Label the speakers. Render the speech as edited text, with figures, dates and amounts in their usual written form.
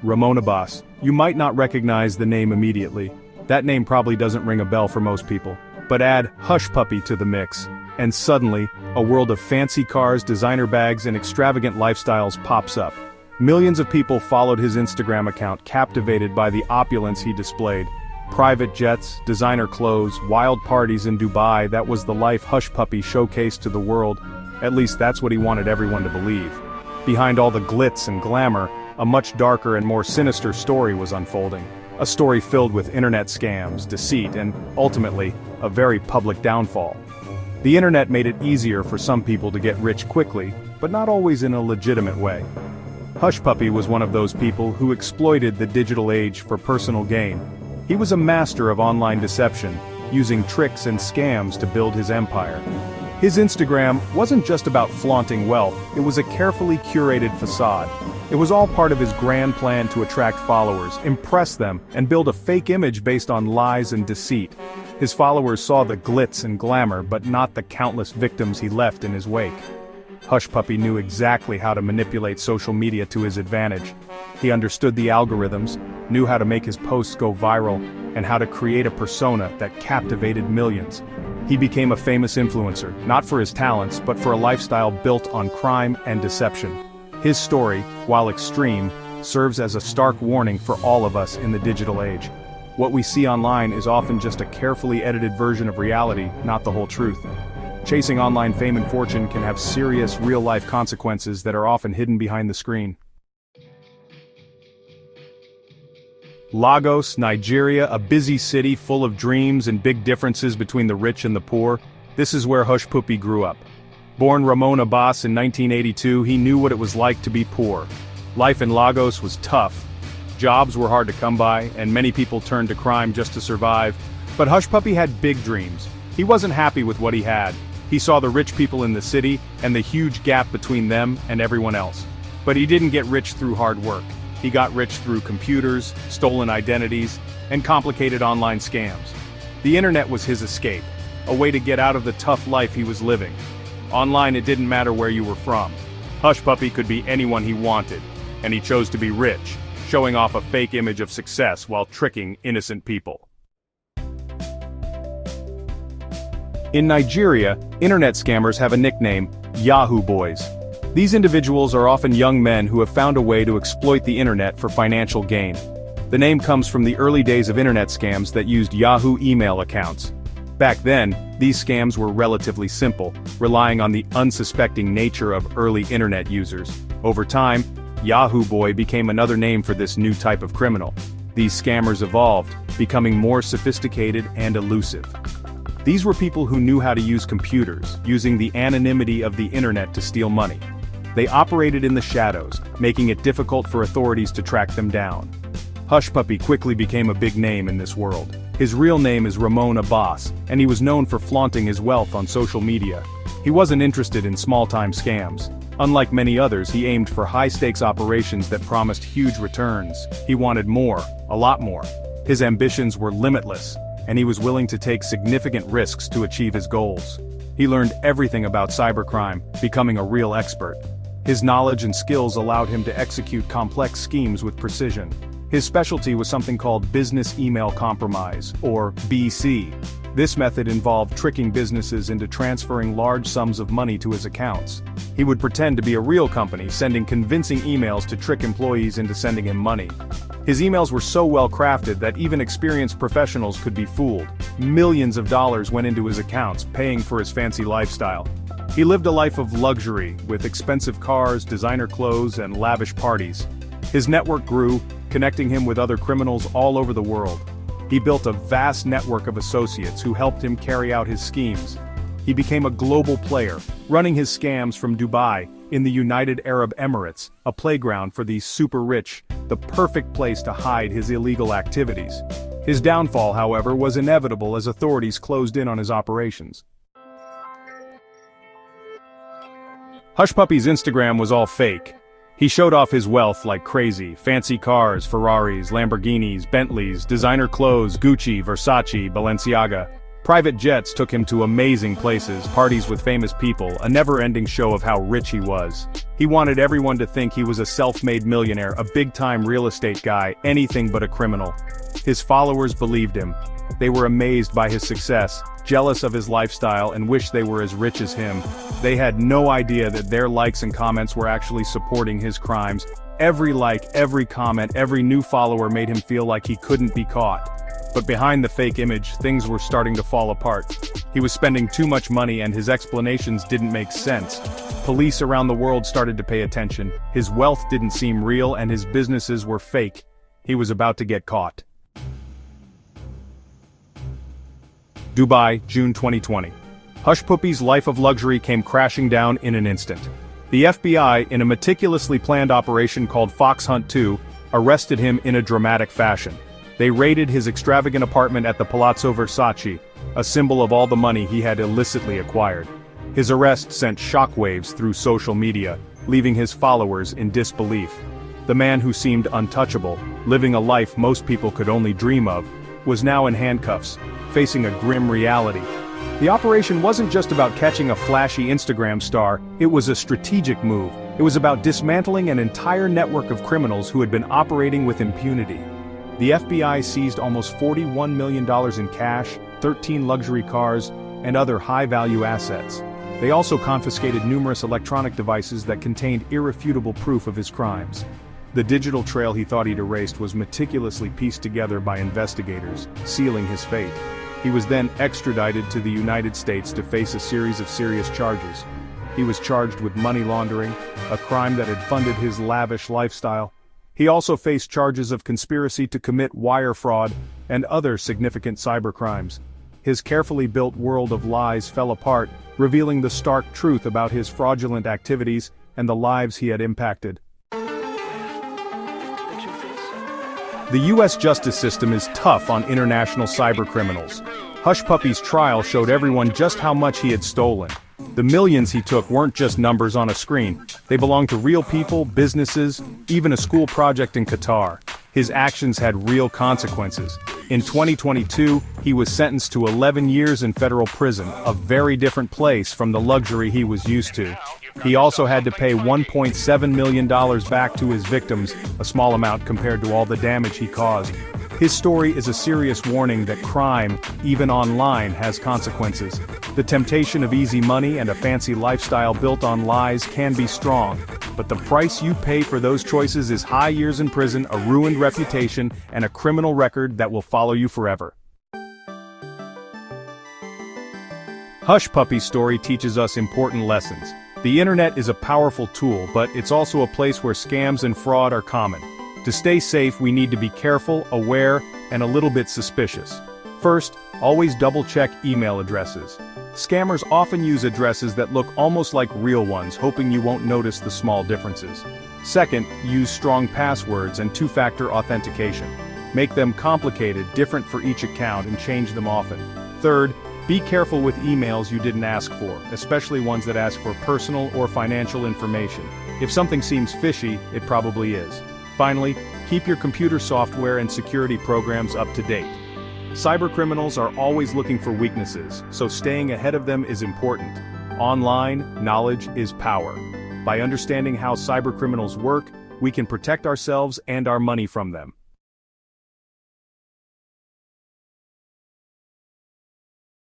Speaker 1: Ramona Boss. You might not recognize the name immediately. That name probably doesn't ring a bell for most people. But add Hushpuppi to the mix, and suddenly, a world of fancy cars, designer bags, and extravagant lifestyles pops up. Millions of people followed his Instagram account, captivated by the opulence he displayed. Private jets, designer clothes, wild parties in Dubai, that was the life Hushpuppi showcased to the world. At least that's what he wanted everyone to believe. Behind all the glitz and glamour, a much darker and more sinister story was unfolding. A story filled with internet scams, deceit, and, ultimately, a very public downfall. The internet made it easier for some people to get rich quickly, but not always in a legitimate way. Hushpuppi was one of those people who exploited the digital age for personal gain. He was a master of online deception, using tricks and scams to build his empire. His Instagram wasn't just about flaunting wealth, it was a carefully curated facade. It was all part of his grand plan to attract followers, impress them, and build a fake image based on lies and deceit. His followers saw the glitz and glamour, but not the countless victims he left in his wake. Hushpuppi knew exactly how to manipulate social media to his advantage. He understood the algorithms, knew how to make his posts go viral, and how to create a persona that captivated millions. He became a famous influencer, not for his talents, but for a lifestyle built on crime and deception. His story, while extreme, serves as a stark warning for all of us in the digital age. What we see online is often just a carefully edited version of reality, not the whole truth. Chasing online fame and fortune can have serious, real-life consequences that are often hidden behind the screen. Lagos, Nigeria, a busy city full of dreams and big differences between the rich and the poor. This is where Hushpuppi grew up. Born Ramona Boss in 1982, he knew what it was like to be poor. Life in Lagos was tough. Jobs were hard to come by, and many people turned to crime just to survive. But Hushpuppi had big dreams. He wasn't happy with what he had. He saw the rich people in the city, and the huge gap between them and everyone else. But he didn't get rich through hard work. He got rich through computers, stolen identities, and complicated online scams. The internet was his escape, a way to get out of the tough life he was living. Online, it didn't matter where you were from. Hushpuppi could be anyone he wanted, and he chose to be rich, showing off a fake image of success while tricking innocent people. In Nigeria, internet scammers have a nickname, Yahoo boys. These individuals are often young men who have found a way to exploit the internet for financial gain. The name comes from the early days of internet scams that used Yahoo email accounts. Back then, these scams were relatively simple, relying on the unsuspecting nature of early internet users. Over time, Yahoo Boy became another name for this new type of criminal. These scammers evolved, becoming more sophisticated and elusive. These were people who knew how to use computers, using the anonymity of the internet to steal money. They operated in the shadows, making it difficult for authorities to track them down. Hushpuppi quickly became a big name in this world. His real name is Ramona Boss, and he was known for flaunting his wealth on social media. He wasn't interested in small-time scams. Unlike many others, he aimed for high-stakes operations that promised huge returns. He wanted more, a lot more. His ambitions were limitless, and he was willing to take significant risks to achieve his goals. He learned everything about cybercrime, becoming a real expert. His knowledge and skills allowed him to execute complex schemes with precision. His specialty was something called business email compromise, or BC. This method involved tricking businesses into transferring large sums of money to his accounts. He would pretend to be a real company, sending convincing emails to trick employees into sending him money. His emails were so well crafted that even experienced professionals could be fooled. Millions of dollars went into his accounts, paying for his fancy lifestyle. He lived a life of luxury, with expensive cars, designer clothes, and lavish parties. His network grew, connecting him with other criminals all over the world. He built a vast network of associates who helped him carry out his schemes. He became a global player, running his scams from Dubai, in the United Arab Emirates, a playground for the super-rich, the perfect place to hide his illegal activities. His downfall, however, was inevitable as authorities closed in on his operations. Hushpuppi's Instagram was all fake. He showed off his wealth like crazy: fancy cars, Ferraris, Lamborghinis, Bentleys, designer clothes, Gucci, Versace, Balenciaga. Private jets took him to amazing places, parties with famous people, a never-ending show of how rich he was. He wanted everyone to think he was a self-made millionaire, a big-time real estate guy, anything but a criminal. His followers believed him. They were amazed by his success, jealous of his lifestyle, and wished they were as rich as him. They had no idea that their likes and comments were actually supporting his crimes. Every like, every comment, every new follower made him feel like he couldn't be caught. But behind the fake image, things were starting to fall apart. He was spending too much money and his explanations didn't make sense. Police around the world started to pay attention. His wealth didn't seem real and his businesses were fake. He was about to get caught. Dubai, June 2020. Hushpuppi's life of luxury came crashing down in an instant. The FBI, in a meticulously planned operation called Fox Hunt 2, arrested him in a dramatic fashion. They raided his extravagant apartment at the Palazzo Versace, a symbol of all the money he had illicitly acquired. His arrest sent shockwaves through social media, leaving his followers in disbelief. The man who seemed untouchable, living a life most people could only dream of, was now in handcuffs, facing a grim reality. The operation wasn't just about catching a flashy Instagram star, it was a strategic move. It was about dismantling an entire network of criminals who had been operating with impunity. The FBI seized almost $41 million in cash, 13 luxury cars, and other high-value assets. They also confiscated numerous electronic devices that contained irrefutable proof of his crimes. The digital trail he thought he'd erased was meticulously pieced together by investigators, sealing his fate. He was then extradited to the United States to face a series of serious charges. He was charged with money laundering, a crime that had funded his lavish lifestyle. He also faced charges of conspiracy to commit wire fraud and other significant cybercrimes. His carefully built world of lies fell apart, revealing the stark truth about his fraudulent activities and the lives he had impacted. The U.S. justice system is tough on international cybercriminals. Hushpuppi's trial showed everyone just how much he had stolen. The millions he took weren't just numbers on a screen. They belonged to real people, businesses, even a school project in Qatar. His actions had real consequences. In 2022, he was sentenced to 11 years in federal prison, a very different place from the luxury he was used to. He also had to pay $1.7 million back to his victims, a small amount compared to all the damage he caused. His story is a serious warning that crime, even online, has consequences. The temptation of easy money and a fancy lifestyle built on lies can be strong, but the price you pay for those choices is high years in prison, a ruined reputation, and a criminal record that will follow you forever. Hushpuppi's story teaches us important lessons. The internet is a powerful tool, but it's also a place where scams and fraud are common. To stay safe, we need to be careful, aware, and a little bit suspicious. First, always double-check email addresses. Scammers often use addresses that look almost like real ones, hoping you won't notice the small differences. Second, use strong passwords and two-factor authentication. Make them complicated, different for each account, and change them often. Third, be careful with emails you didn't ask for, especially ones that ask for personal or financial information. If something seems fishy, it probably is. Finally, keep your computer software and security programs up to date. Cybercriminals are always looking for weaknesses, so staying ahead of them is important. Online, knowledge is power. By understanding how cybercriminals work, we can protect ourselves and our money from them.